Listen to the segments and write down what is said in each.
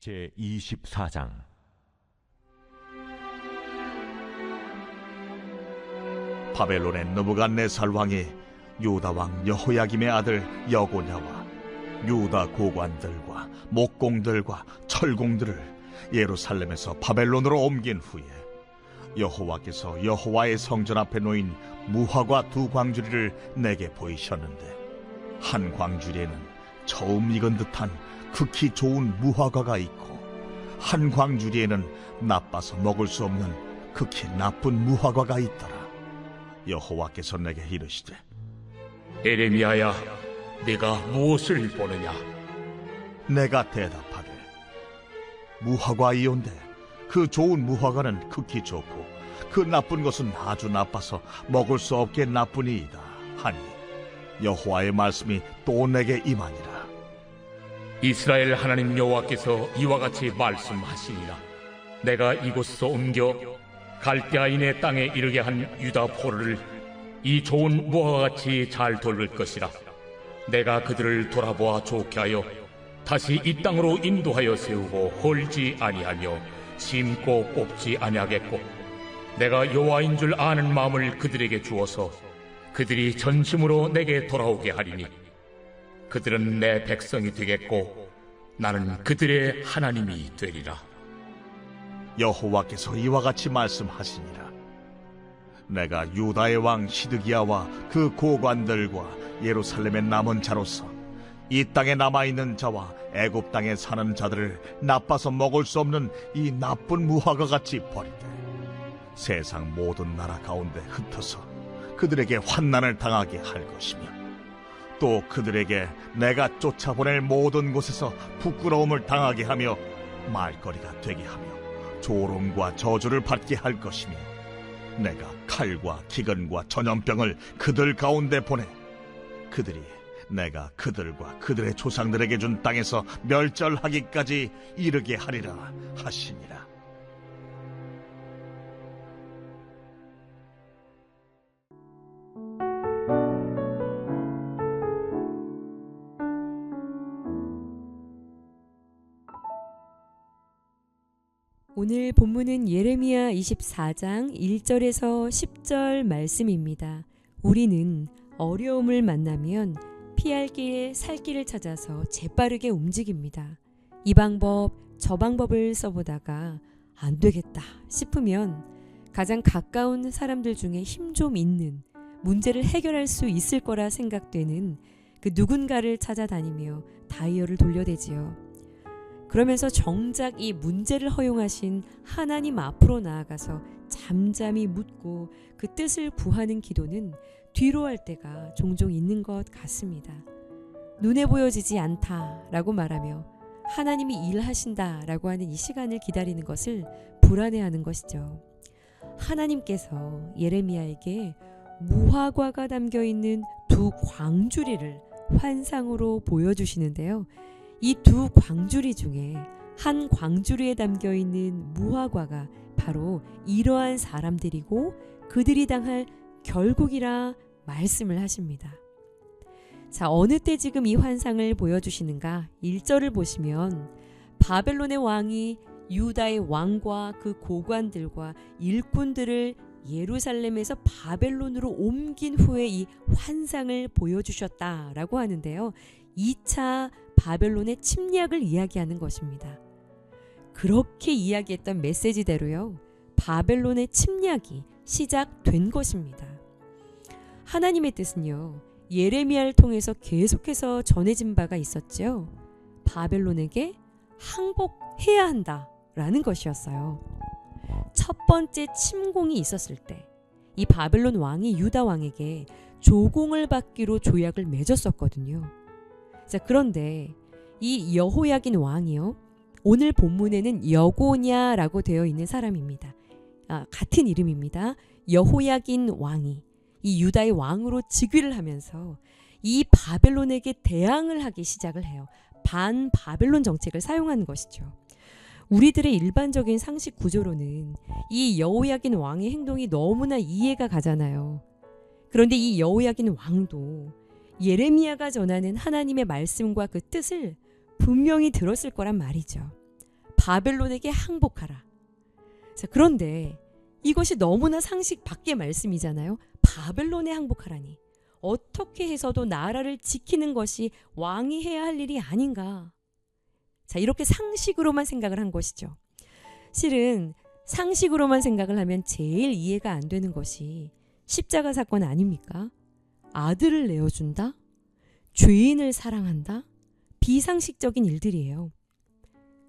제24장. 바벨론의 느부갓네살 왕이 유다 왕 여호야김의 아들 여고냐와 유다 고관들과 목공들과 철공들을 예루살렘에서 바벨론으로 옮긴 후에 여호와께서 여호와의 성전 앞에 놓인 무화과 두 광주리를 내게 보이셨는데, 한 광주리에는 처음 익은 듯한 극히 좋은 무화과가 있고, 한 광주리에는 나빠서 먹을 수 없는 극히 나쁜 무화과가 있더라. 여호와께서 내게 이르시되, 예레미야야, 네가 무엇을 보느냐? 내가 대답하되, 무화과이온데 그 좋은 무화과는 극히 좋고 그 나쁜 것은 아주 나빠서 먹을 수 없게 나쁘니이다 하니, 여호와의 말씀이 또 내게 임하니라. 이스라엘 하나님 여호와께서 이와 같이 말씀하시니라. 내가 이곳에서 옮겨 갈대아인의 땅에 이르게 한 유다 포로를 이 좋은 무화과같이 잘 돌릴 것이라. 내가 그들을 돌아보아 좋게 하여 다시 이 땅으로 인도하여 세우고 헐지 아니하며 심고 뽑지 아니하겠고, 내가 여호와인 줄 아는 마음을 그들에게 주어서 그들이 전심으로 내게 돌아오게 하리니, 그들은 내 백성이 되겠고 나는 그들의 하나님이 되리라. 여호와께서 이와 같이 말씀하시니라. 내가 유다의 왕 시드기야와 그 고관들과 예루살렘의 남은 자로서 이 땅에 남아있는 자와 애굽 땅에 사는 자들을 나빠서 먹을 수 없는 이 나쁜 무화과같이 버리되, 세상 모든 나라 가운데 흩어서 그들에게 환난을 당하게 할 것이며, 또 그들에게 내가 쫓아보낼 모든 곳에서 부끄러움을 당하게 하며 말거리가 되게 하며 조롱과 저주를 받게 할 것이며, 내가 칼과 기근과 전염병을 그들 가운데 보내 그들이 내가 그들과 그들의 조상들에게 준 땅에서 멸절하기까지 이르게 하리라 하시니라. 오늘 본문은 예레미야 24장 1절에서 10절 말씀입니다. 우리는 어려움을 만나면 피할 길, 살 길을 찾아서 재빠르게 움직입니다. 이 방법, 저 방법을 써보다가 안 되겠다 싶으면 가장 가까운 사람들 중에 힘 좀 있는, 문제를 해결할 수 있을 거라 생각되는 그 누군가를 찾아다니며 다이얼을 돌려대지요. 그러면서 정작 이 문제를 허용하신 하나님 앞으로 나아가서 잠잠히 묻고 그 뜻을 구하는 기도는 뒤로 할 때가 종종 있는 것 같습니다. 눈에 보여지지 않다라고 말하며 하나님이 일하신다라고 하는 이 시간을 기다리는 것을 불안해하는 것이죠. 하나님께서 예레미야에게 무화과가 담겨있는 두 광주리를 환상으로 보여주시는데요. 이 두 광주리 중에 한 광주리에 담겨있는 무화과가 바로 이러한 사람들이고 그들이 당할 결국이라 말씀을 하십니다. 자, 어느 때 지금 이 환상을 보여주시는가? 1절을 보시면 바벨론의 왕이 유다의 왕과 그 고관들과 일꾼들을 예루살렘에서 바벨론으로 옮긴 후에 이 환상을 보여주셨다라고 하는데요. 2차 바벨론의 침략을 이야기하는 것입니다. 그렇게 이야기했던 메시지대로요, 바벨론의 침략이 시작된 것입니다. 하나님의 뜻은요, 예레미야를 통해서 계속해서 전해진 바가 있었죠. 바벨론에게 항복해야 한다라는 것이었어요. 첫 번째 침공이 있었을 때 이 바벨론 왕이 유다 왕에게 조공을 받기로 조약을 맺었었거든요. 자, 그런데 이 여호야긴 왕이요, 오늘 본문에는 여고냐라고 되어 있는 사람입니다. 같은 이름입니다. 여호야긴 왕이 이 유다의 왕으로 즉위를 하면서 이 바벨론에게 대항을 하기 시작을 해요. 반 바벨론 정책을 사용하는 것이죠. 우리들의 일반적인 상식 구조로는 이 여호야긴 왕의 행동이 너무나 이해가 가잖아요. 그런데 이 여호야긴 왕도 예레미야가 전하는 하나님의 말씀과 그 뜻을 분명히 들었을 거란 말이죠. 바벨론에게 항복하라. 자, 그런데 이것이 너무나 상식 밖의 말씀이잖아요. 바벨론에 항복하라니. 어떻게 해서도 나라를 지키는 것이 왕이 해야 할 일이 아닌가. 자, 이렇게 상식으로만 생각을 한 것이죠. 실은 상식으로만 생각을 하면 제일 이해가 안 되는 것이 십자가 사건 아닙니까? 아들을 내어준다? 죄인을 사랑한다? 비상식적인 일들이에요.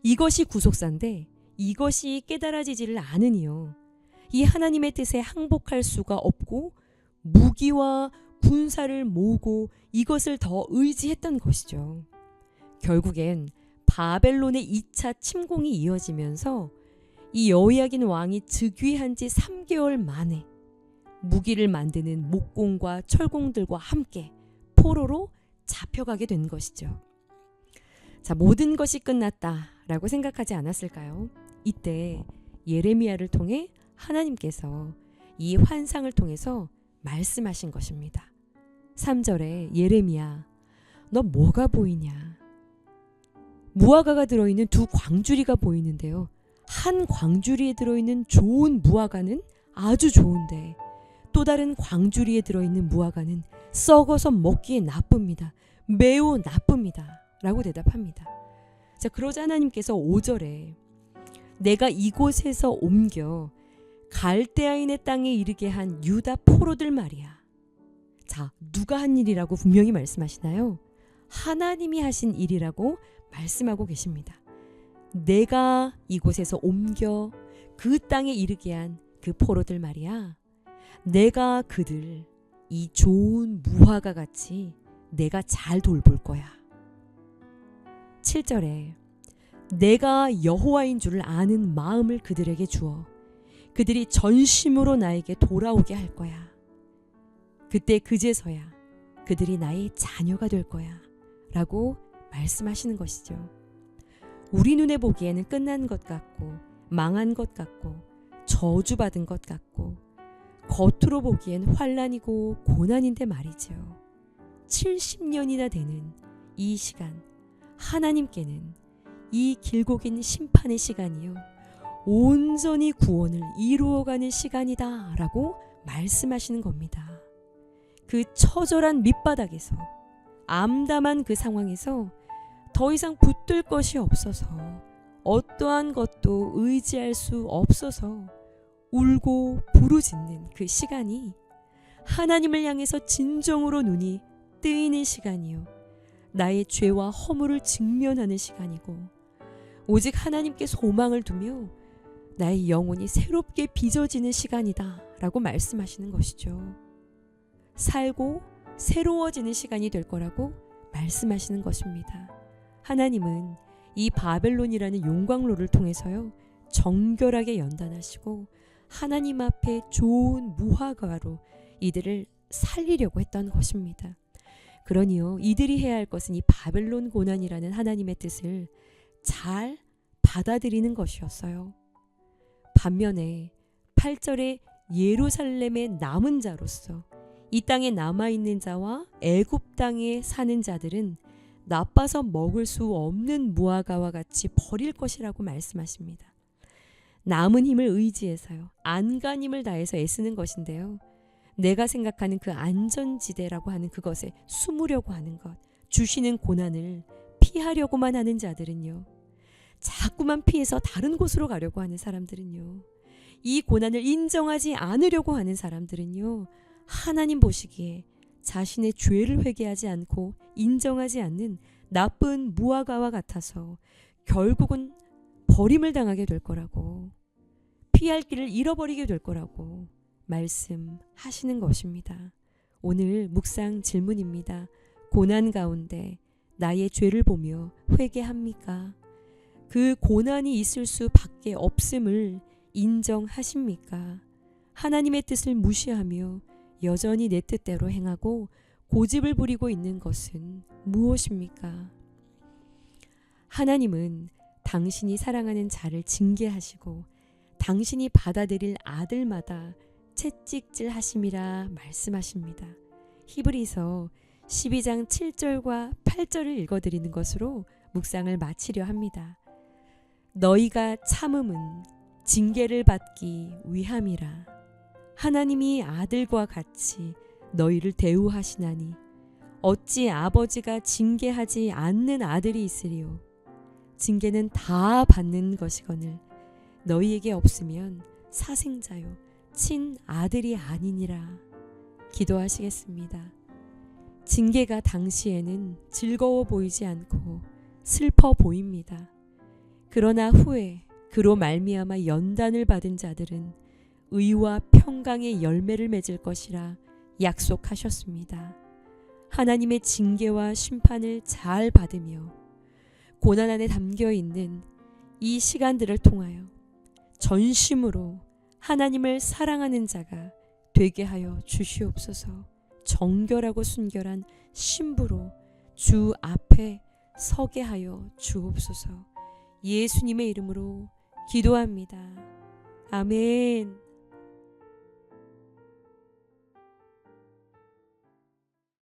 이것이 구속사인데 이것이 깨달아지지를 않으니요. 이 하나님의 뜻에 항복할 수가 없고 무기와 군사를 모으고 이것을 더 의지했던 것이죠. 결국엔 바벨론의 2차 침공이 이어지면서 이 여호야긴 왕이 즉위한 지 3개월 만에 무기를 만드는 목공과 철공들과 함께 포로로 잡혀가게 된 것이죠. 자, 모든 것이 끝났다라고 생각하지 않았을까요? 이때 예레미야를 통해 하나님께서 이 환상을 통해서 말씀하신 것입니다. 3절에 예레미야, 너 뭐가 보이냐? 무화과가 들어있는 두 광주리가 보이는데요. 한 광주리에 들어있는 좋은 무화과는 아주 좋은데 또 다른 광주리에 들어있는 무화과는 썩어서 먹기에 나쁩니다. 매우 나쁩니다. 라고 대답합니다. 자, 그러자 하나님께서 5절에 내가 이곳에서 옮겨 갈대아인의 땅에 이르게 한 유다 포로들 말이야. 자, 누가 한 일이라고 분명히 말씀하시나요? 하나님이 하신 일이라고 말씀하고 계십니다. 내가 이곳에서 옮겨 그 땅에 이르게 한 그 포로들 말이야. 내가 그들 이 좋은 무화과 같이 내가 잘 돌볼 거야. 7절에 내가 여호와인 줄을 아는 마음을 그들에게 주어 그들이 전심으로 나에게 돌아오게 할 거야. 그때 그제서야 그들이 나의 자녀가 될 거야. 라고 말씀하시는 것이죠. 우리 눈에 보기에는 끝난 것 같고 망한 것 같고 저주받은 것 같고 겉으로 보기엔 환난이고 고난인데 말이죠. 70년이나 되는 이 시간, 하나님께는 이 길고 긴 심판의 시간이요 온전히 구원을 이루어가는 시간이다 라고 말씀하시는 겁니다. 그 처절한 밑바닥에서 암담한 그 상황에서 더 이상 붙들 것이 없어서 어떠한 것도 의지할 수 없어서 울고 부르짖는 그 시간이 하나님을 향해서 진정으로 눈이 뜨이는 시간이요 나의 죄와 허물을 직면하는 시간이고 오직 하나님께 소망을 두며 나의 영혼이 새롭게 빚어지는 시간이다 라고 말씀하시는 것이죠. 살고 새로워지는 시간이 될 거라고 말씀하시는 것입니다. 하나님은 이 바벨론이라는 용광로를 통해서요 정결하게 연단하시고 하나님 앞에 좋은 무화과로 이들을 살리려고 했던 것입니다. 그러니요 이들이 해야 할 것은 이 바벨론 고난이라는 하나님의 뜻을 잘 받아들이는 것이었어요. 반면에 8절에 예루살렘의 남은 자로서 이 땅에 남아있는 자와 애굽 땅에 사는 자들은 나빠서 먹을 수 없는 무화과와 같이 버릴 것이라고 말씀하십니다. 남은 힘을 의지해서요. 안간힘을 다해서 애쓰는 것인데요. 내가 생각하는 그 안전지대라고 하는 그것에 숨으려고 하는 것, 주시는 고난을 피하려고만 하는 자들은요. 자꾸만 피해서 다른 곳으로 가려고 하는 사람들은요. 이 고난을 인정하지 않으려고 하는 사람들은요. 하나님 보시기에 자신의 죄를 회개하지 않고 인정하지 않는 나쁜 무화과와 같아서 결국은 버림을 당하게 될 거라고 피할 길을 잃어버리게 될 거라고 말씀하시는 것입니다. 오늘 묵상 질문입니다. 고난 가운데 나의 죄를 보며 회개합니까? 그 고난이 있을 수밖에 없음을 인정하십니까? 하나님의 뜻을 무시하며 여전히 내 뜻대로 행하고 고집을 부리고 있는 것은 무엇입니까? 하나님은 당신이 사랑하는 자를 징계하시고 당신이 받아들일 아들마다 채찍질 하심이라 말씀하십니다. 히브리서 12장 7절과 8절을 읽어드리는 것으로 묵상을 마치려 합니다. 너희가 참음은 징계를 받기 위함이라. 하나님이 아들과 같이 너희를 대우하시나니 어찌 아버지가 징계하지 않는 아들이 있으리요. 징계는 다 받는 것이거늘 너희에게 없으면 사생자요 친 아들이 아니니라. 기도하시겠습니다. 징계가 당시에는 즐거워 보이지 않고 슬퍼 보입니다. 그러나 후에 그로 말미암아 연단을 받은 자들은 의와 평강의 열매를 맺을 것이라 약속하셨습니다. 하나님의 징계와 심판을 잘 받으며 고난 안에 담겨 있는 이 시간들을 통하여 전심으로 하나님을 사랑하는 자가 되게 하여 주시옵소서. 정결하고 순결한 신부로 주 앞에 서게 하여 주옵소서. 예수님의 이름으로 기도합니다. 아멘.